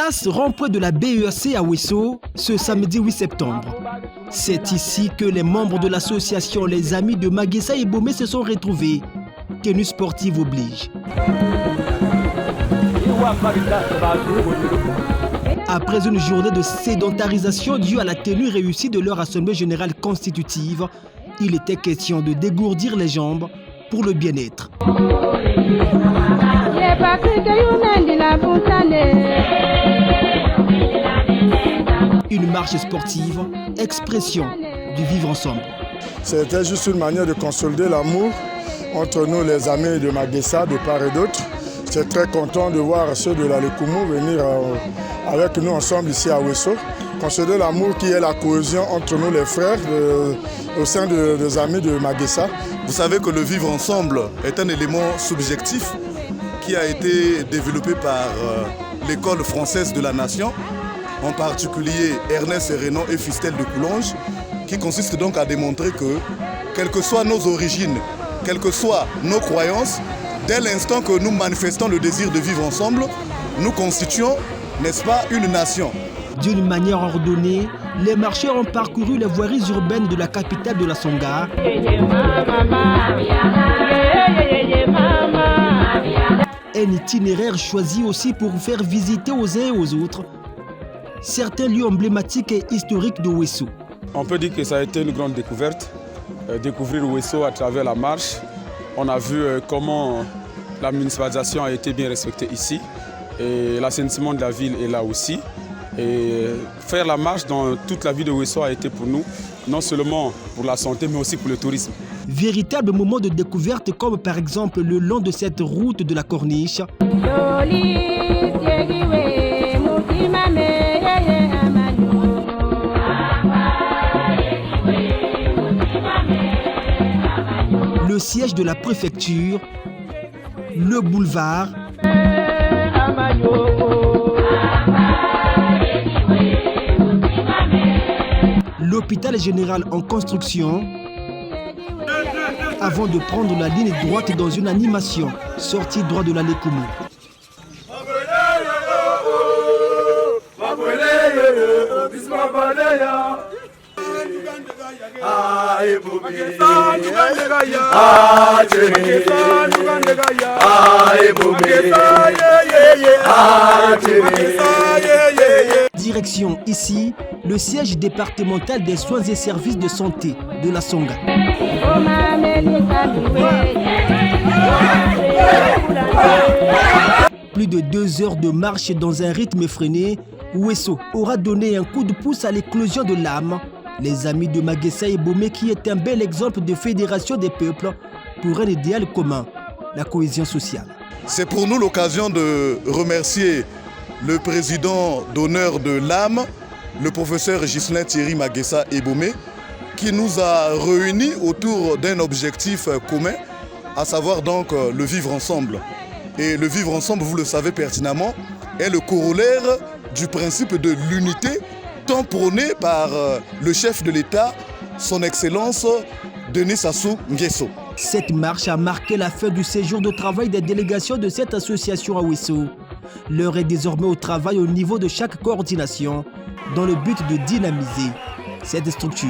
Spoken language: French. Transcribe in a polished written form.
Place rond-point de la BEAC à Ouesso, ce samedi 8 septembre. C'est ici que les membres de l'association Les Amis de Maguessa Ebomé se sont retrouvés. Tenue sportive oblige. Après une journée de sédentarisation due à la tenue réussie de leur assemblée générale constitutive, il était question de dégourdir les jambes pour le bien-être. Une marche sportive, expression du vivre ensemble. C'était juste une manière de consolider l'amour entre nous, les amis de Maguessa, de part et d'autre. J'étais très content de voir ceux de la Lekoumou venir avec nous ensemble ici à Ouesso. Consolider l'amour qui est la cohésion entre nous, les frères, au sein des amis de Maguessa. Vous savez que le vivre ensemble est un élément subjectif qui a été développé par l'école française de la nation, en particulier Ernest Renan et Fistel de Coulanges, qui consiste donc à démontrer que, quelles que soient nos origines, quelles que soient nos croyances, dès l'instant que nous manifestons le désir de vivre ensemble, nous constituons, n'est-ce pas, une nation. D'une manière ordonnée, les marcheurs ont parcouru les voiries urbaines de la capitale de la Songa. Un itinéraire choisi aussi pour faire visiter aux uns et aux autres certains lieux emblématiques et historiques de Ouesso. On peut dire que ça a été une grande découverte, découvrir Ouesso à travers la marche. On a vu comment la municipalisation a été bien respectée ici et l'assainissement de la ville est là aussi. Et faire la marche dans toute la ville de Ouesso a été pour nous, non seulement pour la santé mais aussi pour le tourisme. Véritable moment de découverte comme par exemple le long de cette route de la Corniche. Le siège de la préfecture, le boulevard, l'hôpital général en construction, avant de prendre la ligne droite dans une animation sortie droit de la Lekoumou. Direction ici, le siège départemental des soins et services de santé de la Songa. Plus de 2 heures de marche dans un rythme effréné, Ouesso aura donné un coup de pouce à l'éclosion de l'âme. Les amis de Maguessa Ebomé qui est un bel exemple de fédération des peuples pour un idéal commun, la cohésion sociale. C'est pour nous l'occasion de remercier le président d'honneur de l'âme, le professeur Ghislain Thierry Maguessa Ebomé, qui nous a réunis autour d'un objectif commun, à savoir donc le vivre ensemble. Et le vivre ensemble, vous le savez pertinemment, est le corollaire du principe de l'unité tant prôné par le chef de l'État, son Excellence Denis Sassou Nguesso. Cette marche a marqué la fin du séjour de travail des délégations de cette association à Ouesso. L'heure est désormais au travail au niveau de chaque coordination dans le but de dynamiser cette structure.